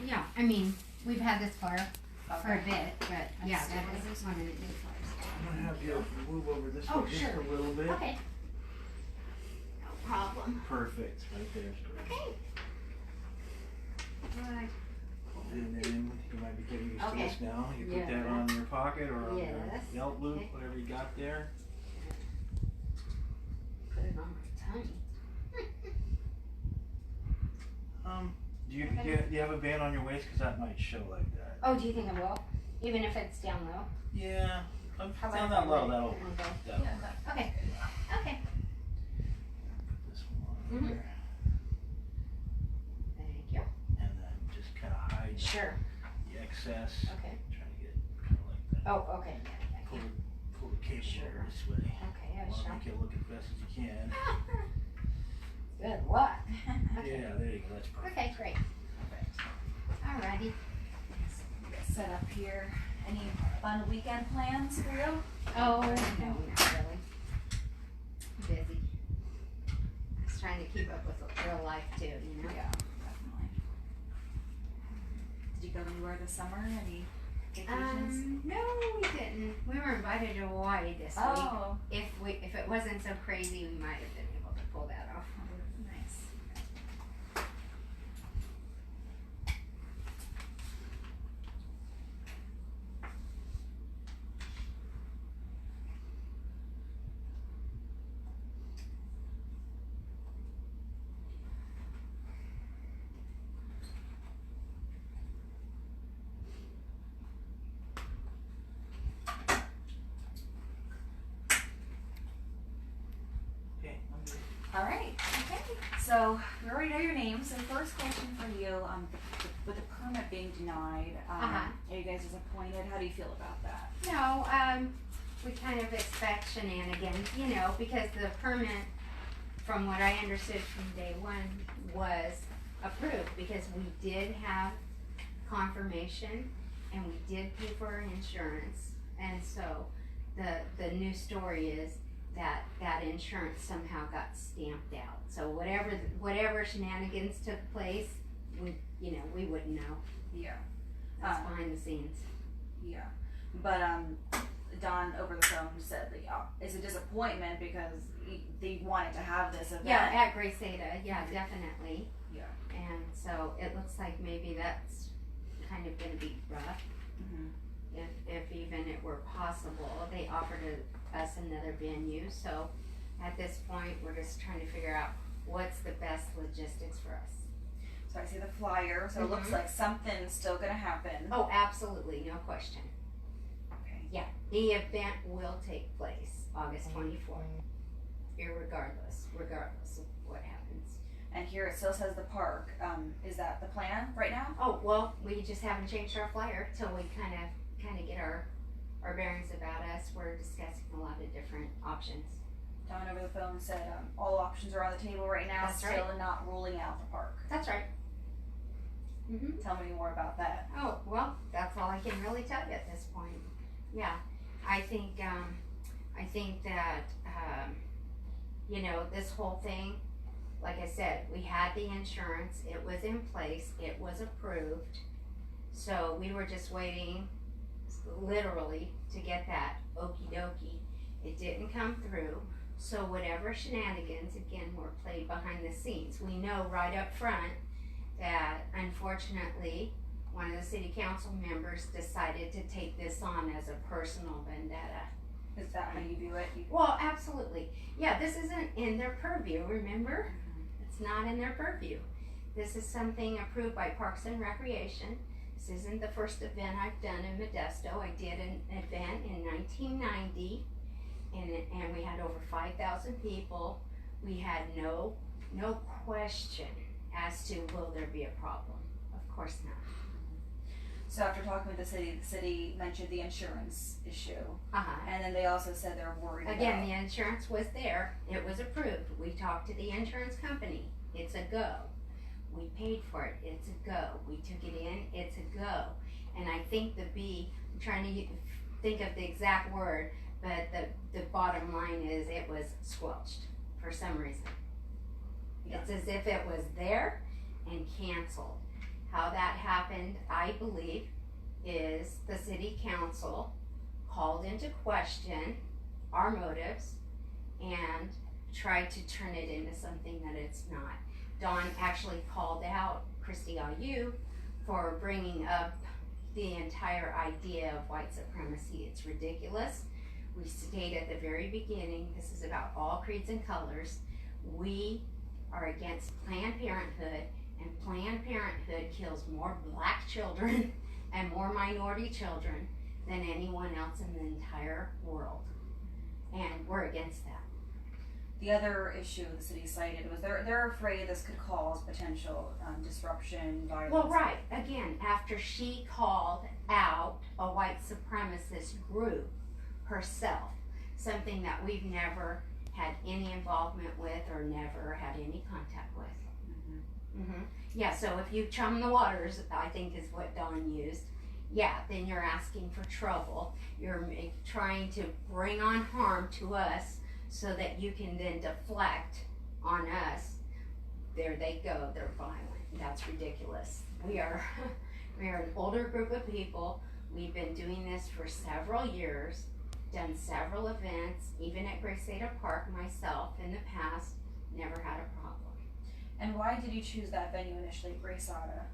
Yeah, I mean, we've had this flyer for a bit, but yeah, that is one of the new flyers. I'm gonna have you move over this way just sure. a little bit. Okay. No problem. Perfect, right there. Okay. Good. And then you might be getting used to Okay. this now. You put Yeah. that on your pocket or on your Yes. belt loop, Okay. whatever you got there. Put it on my tongue. Do you have a band on your waist? Because that might show like that. Oh, do you think I will? Even if it's down low? Yeah. How Down about that low, if I that'll let it work. go? That'll Yeah. work. Okay. Okay. Put this one on Mhm. there. Thank you. And then just kind of hide Sure. the excess. Okay. Trying to get kind of like that. Oh, okay. Pull the cable Sure. over this way. Okay, I Want to shall. make it look as best as you can. Good luck. Yeah, there you go. That's perfect. Okay, great. Alrighty. Get set up here. Any fun weekend plans for you? Oh, no, not really. Busy. Just trying to keep up with real life too, you know? Yeah, definitely. Did you go anywhere this summer? Any vacations? No, we didn't. We were invited to Hawaii this Oh, week. If it wasn't so crazy, we might have been able to pull that off. nice. Okay, I'm good. All right. Okay. So we already know your name. So first question for you, with the permit being denied, are you guys disappointed? How do you feel about that? No, we kind of expect shenanigans, you know, because the permit, from what I understood from day one, was approved because we did have confirmation and we did pay for our insurance. And so the new story is that insurance somehow got stamped out. So whatever shenanigans took place, we wouldn't know. Yeah. That's behind the scenes. Yeah. But Don over the phone said that it's a disappointment because they wanted to have this event. Yeah, at Grace Ada, yeah, definitely. Yeah. And so it looks like maybe that's kind of gonna be rough. Mhm. If even it were possible. They offered us another venue, so at this point, we're just trying to figure out what's the best logistics for us. So I see the flyer. So it looks like something's still gonna happen. Oh, absolutely, no question. Okay. Yeah, the event will take place August 24th, regardless of what happens. And here it still says the park. Is that the plan right now? Oh, well, we just haven't changed our flyer till we kind of get our bearings about us. We're discussing a lot of different options. Don over the phone said all options are on the table right now, That's still not ruling out the park. That's right. Tell me more about that. Oh, well, that's all I can really tell you at this point. Yeah, I think that, this whole thing, like I said, we had the insurance, it was in place, it was approved. So we were just waiting, literally, to get that okie dokie. It didn't come through. So whatever shenanigans, again, were played behind the scenes. We know right up front that unfortunately one of the city council members decided to take this on as a personal vendetta. Is that how you view it? Well, absolutely. Yeah, this isn't in their purview, remember? It's not in their purview. This is something approved by Parks and Recreation. This isn't the first event I've done in Modesto. I did an event in 1990 and we had over 5,000 people. We had no question as to will there be a problem. Of course not. So after talking with the city mentioned the insurance issue. And then they also said they're worried Again, the insurance was there. It was approved. We talked to the insurance company. It's a go. We paid for it. It's a go. We took it in. It's a go. And I think I'm trying to think of the exact word, but the bottom line is it was squelched for some reason. Yeah. It's as if it was there canceled. How that happened, I believe, is the city council called into question our motives and tried to turn it into something that it's not. Dawn actually called out Christy Ayu for bringing up the entire idea of white supremacy. It's ridiculous. We stated at the very beginning, this is about all creeds and colors. We are against Planned Parenthood, and Planned Parenthood kills more black children and more minority children than anyone else in the entire world. And we're against that. The other issue the city cited was they're afraid this could cause potential disruption, violence. Well, right. Again, after she called out a white supremacist group herself, something that we've never had any involvement with or never had any contact with. Yeah, so if you chum the waters, I think is what Dawn used, yeah, then you're asking for trouble. You're trying to bring on harm to us so that you can then deflect on us. There they go, they're violent. That's ridiculous. We are an older group of people. We've been doing this for several years, done several events, even at Grace-Ada Park myself in the past, never had a problem. And why did you choose that venue initially, Grace-Ada?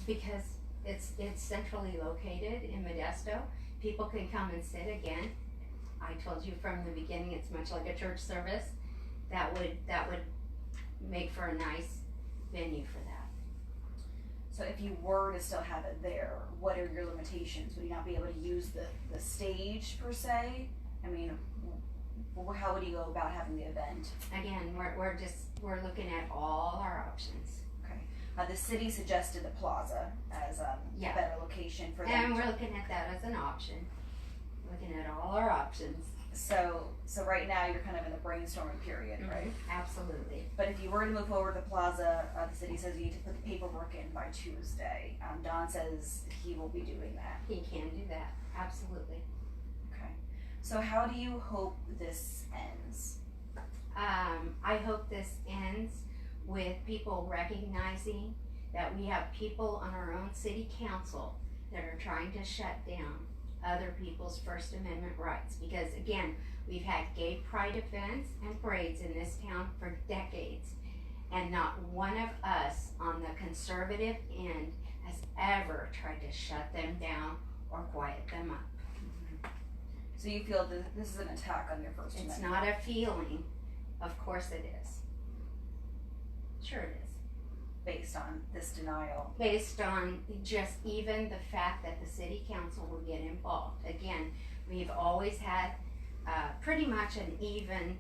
Because it's centrally located in Modesto. People can come and sit again. I told you from the beginning, it's much like a church service. That would make for a nice venue for that. So if you were to still have it there, what are your limitations? Would you not be able to use the stage per se? I mean, how would you go about having the event? Again, we're looking at all our options. Okay. The city suggested the plaza as a better location for them. And we're looking at that as an option. Looking at all our options. So right now you're kind of in the brainstorming period, right? Absolutely. But if you were to move forward with the plaza, the city says you need to put the paperwork in by Tuesday. Don says he will be doing that. He can do that. Absolutely. Okay. So how do you hope this ends? I hope this ends with people recognizing that we have people on our own city council that are trying to shut down other people's First Amendment rights. Because again, we've had gay pride events and parades in this town for decades, and not one of us on the conservative end has ever tried to shut them down or quiet them up. So you feel that this is an attack on your First Amendment? It's not a feeling. Of course it is. Sure it is. Based on this denial? Based on just even the fact that the city council will get involved. Again, we've always had pretty much an even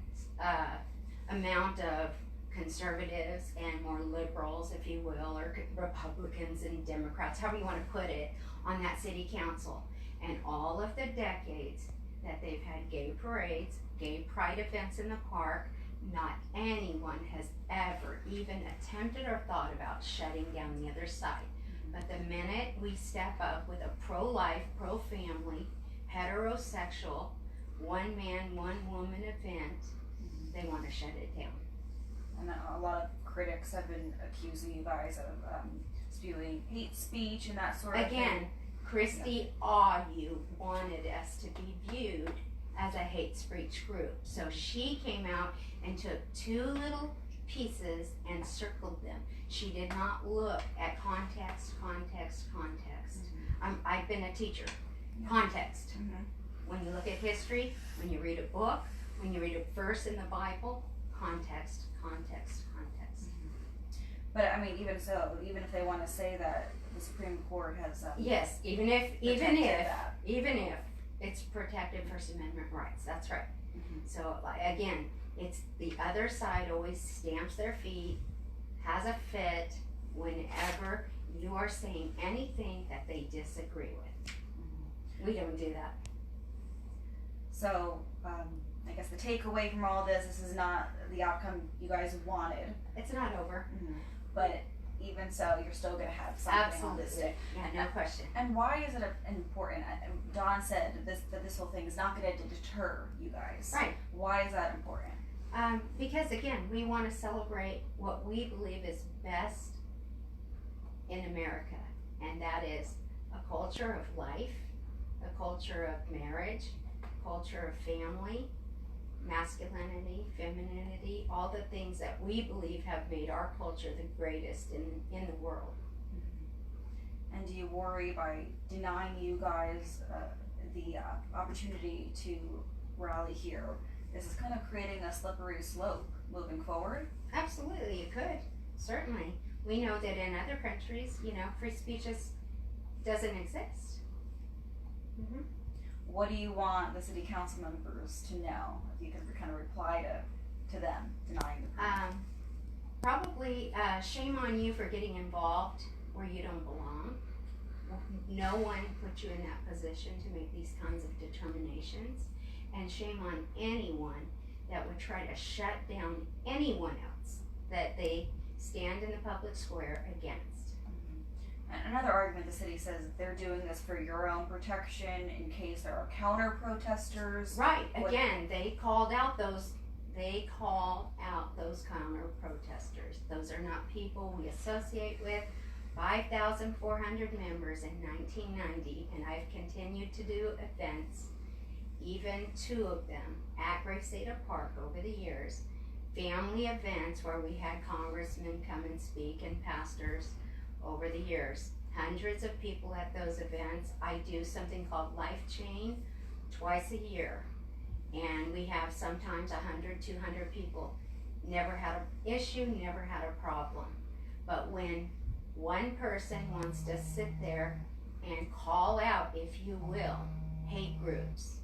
amount of conservatives and more liberals, if you will, or Republicans and Democrats, however you want to put it, on that city council. And all of the decades that they've had gay parades, gay pride events in the park, not anyone has ever even attempted or thought about shutting down the other side. But the minute we step up with a pro-life, pro-family, heterosexual, one man, one woman event, they want to shut it down. And a lot of critics have been accusing you guys of spewing hate speech and that sort of thing. Again, Christy Ayu wanted us to be viewed as a hate speech group. So she came out and took two little pieces and circled them. She did not look at context. I've been a teacher. Context. When you look at history, when you read a book, when you read a verse in the Bible, context. But I mean, even so, even if they want to say that the Supreme Court has yes, even if it's protected First Amendment rights, that's right. So again, it's the other side always stamps their feet, has a fit whenever you are saying anything that they disagree with. We don't do that. So I guess the takeaway from all this is not the outcome you guys wanted. It's not over. But even so, you're still going to have something on this day. Yeah, no question. And why is it important? Dawn said that this whole thing is not going to deter you guys. Right. Why is that important? Because again, we want to celebrate what we believe is best America, and that is a culture of life, a culture of marriage, a culture of family, masculinity, femininity, all the things that we believe have made our culture the greatest in the world. And do you worry by denying you guys the opportunity to rally here? Is this kind of creating a slippery slope moving forward? Absolutely, it could. Certainly. We know that in other countries, free speech doesn't exist. Mm-hmm. What do you want the city council members to know? If you could kind of reply to them denying the permit. Probably shame on you for getting involved where you don't belong. No one put you in that position to make these kinds of determinations, and shame on anyone that would try to shut down anyone else that they stand in the public square against. And another argument, the city says they're doing this for your own protection in case there are counter protesters. Right. Again, they called out those counter protesters. Those are not people we associate with. 5,400 members in 1990, and I've continued to do events, even 2 of them at Gravesata Park over the years, family events where we had congressmen come and speak and pastors over the years. Hundreds of people at those events. I do something called Life Chain twice a year, and we have sometimes 100, 200 people. Never had an issue, never had a problem. But when one person wants to sit there and call out, if you will, hate groups,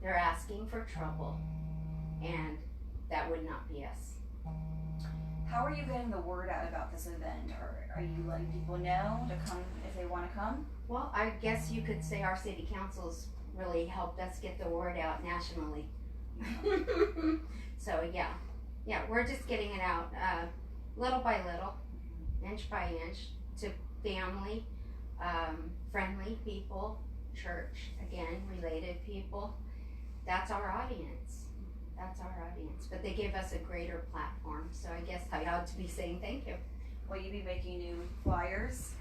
they're asking for trouble, and that would not be us. How are you getting the word out about this event? Are you letting people know to come if they want to come? Well, I guess you could say our city council's really helped us get the word out nationally. So yeah, we're just getting it out little by little, inch by inch, to family, friendly people, church, again, related people. That's our audience. But they give us a greater platform, so I guess I ought to be saying thank you. Will you be making new flyers?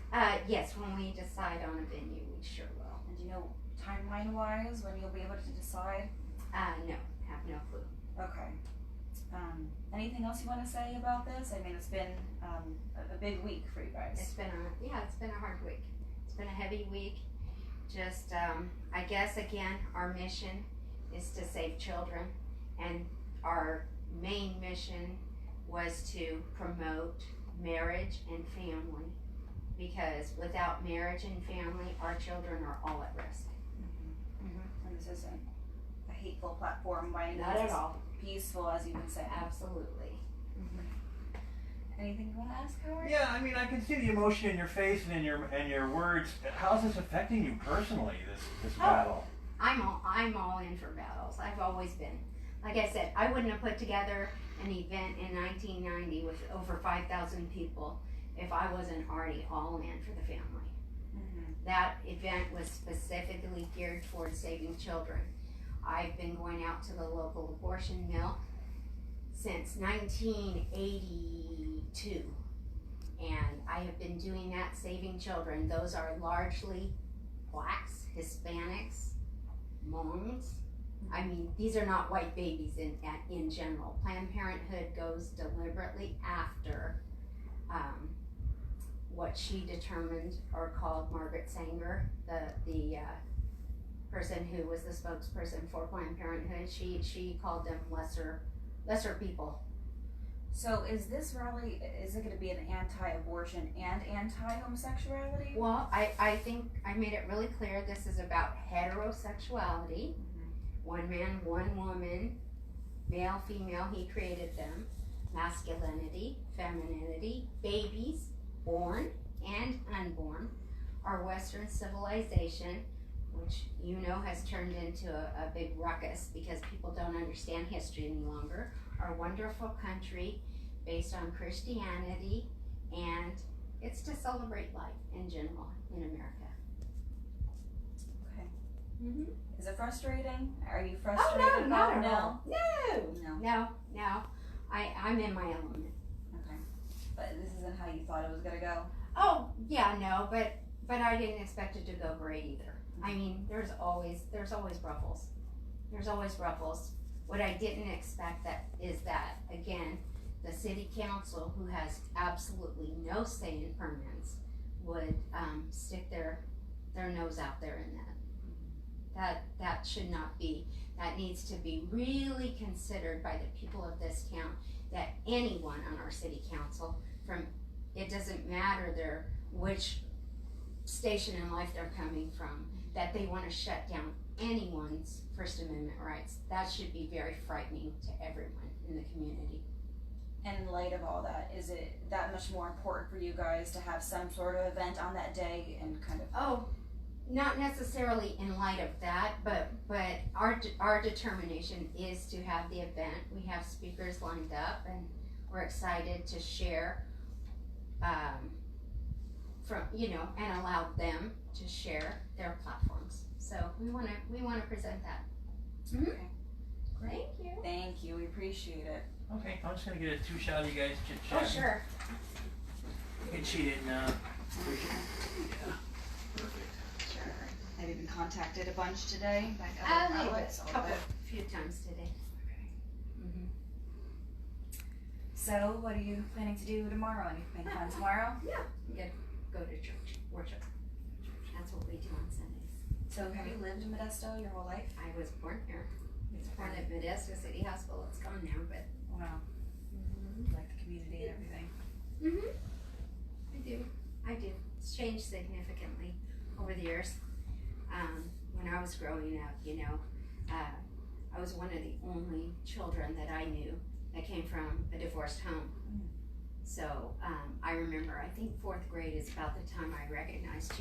Yes, when we decide on a venue, we sure will. And do you know timeline-wise when you'll be able to decide? No, have no clue. Okay. Anything else you want to say about this? I mean, it's been a big week for you guys. It's been a hard week. It's been a heavy week. Just, I guess, again, our mission is to save children, and our main mission was to promote marriage and family, because without marriage and family, our children are all at risk. And this isn't a hateful platform by any means. Not at all. Peaceful, as you can say. Absolutely. Anything you want to ask, Howard? Yeah, I mean, I can see the emotion in your face and in your words. How's this affecting you personally? This battle. I'm all in for battles. I've always been. Like I said, I wouldn't have put together an event in 1990 with over 5,000 people if I wasn't already all in for the family. That event was specifically geared towards saving children. I've been going out to the local abortion mill since 1982, and I have been doing that, saving children. Those are largely blacks, Hispanics, Hmong. I mean, these are not white babies in general. Planned Parenthood goes deliberately after what she determined or called Margaret Sanger, the person who was the spokesperson for Planned Parenthood. She called them lesser people. So is this rally, is it going to be an anti-abortion and anti-homosexuality? Well, I think I made it really clear this is about heterosexuality. One man, one woman, male, female, he created them. Masculinity, femininity, babies, born and unborn. Our Western civilization, which you know has turned into a big ruckus because people don't understand history any longer. Our wonderful country based on Christianity, and it's to celebrate life in general in America. Okay. Mm-hmm. Is it frustrating? Are you frustrated? Oh, no, not at no? all. No. I'm in my element. Okay. But this isn't how you thought it was going to go? Oh, yeah, no, but I didn't expect it to go great either. I mean, there's always ruffles. There's always ruffles. What I didn't expect is that, again, the city council, who has absolutely no say in permits, would stick their nose out there in that. That should not be. That needs to be really considered by the people of this town, that anyone on our city council, it doesn't matter which station in life they're coming from, that they want to shut down anyone's First Amendment rights. That should be very frightening to everyone in the community. And in light of all that, is it that much more important for you guys to have some sort of event on that day and kind of? Oh, not necessarily in light of that, but our determination is to have the event. We have speakers lined up, and we're excited to share and allow them to share their platforms. So we want to present that. Okay. Thank you. Thank you. We appreciate it. Okay, I'm just gonna get a 2 shot of you guys chit Oh, chat. sure. And she didn't, push it. Yeah, perfect. Sure. Have you been contacted a bunch today? Like A other little bit, outlets? A little bit. few times today. Okay. So, what are you planning to do tomorrow? Anything fun tomorrow? Yeah. Go to church, worship. That's what we do on Sundays. So, have you lived in Modesto your whole life? I was born here. I was born at Modesto City Hospital. It's gone now, but. Wow. Mm-hmm. Like the community and everything. I do. It's changed significantly over the years. When I was growing up, I was one of the only children that I knew that came from a divorced home. So I remember, I think 4th grade is about the time I recognized,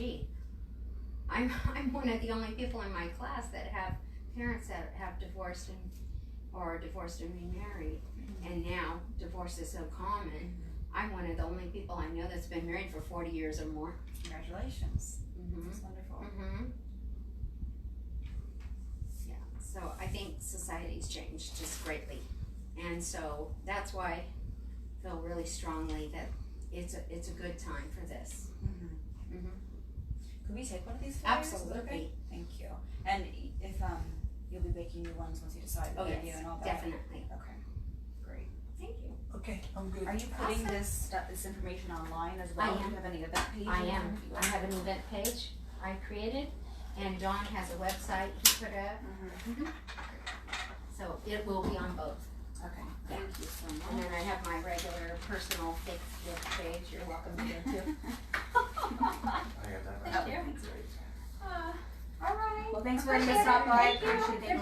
I'm one of the only people in my class that have parents that have divorced and remarried. And now divorce is so common. I'm one of the only people I know that's been married for 40 years or more. Congratulations. That's wonderful. Yeah, so I think society's changed just greatly. And so that's why I feel really strongly that it's a good time for this. Could we take one of these flyers? Absolutely. Okay. Thank you. And if you'll be making new ones once you decide the venue and all that. Definitely. Okay. Great. Thank you. Okay, I'm good. Are you putting Awesome. this information online as well? I am. Do you have any event pages? I am. I have an event page I created, and Don has a website he put up. So it will be on both. Okay. Yeah. Thank you so much. And then I have my regular personal gift page. You're welcome to go too. I got that. Thank you. Great. All right. Well, thanks for letting us stop by. Thank you. Appreciate it.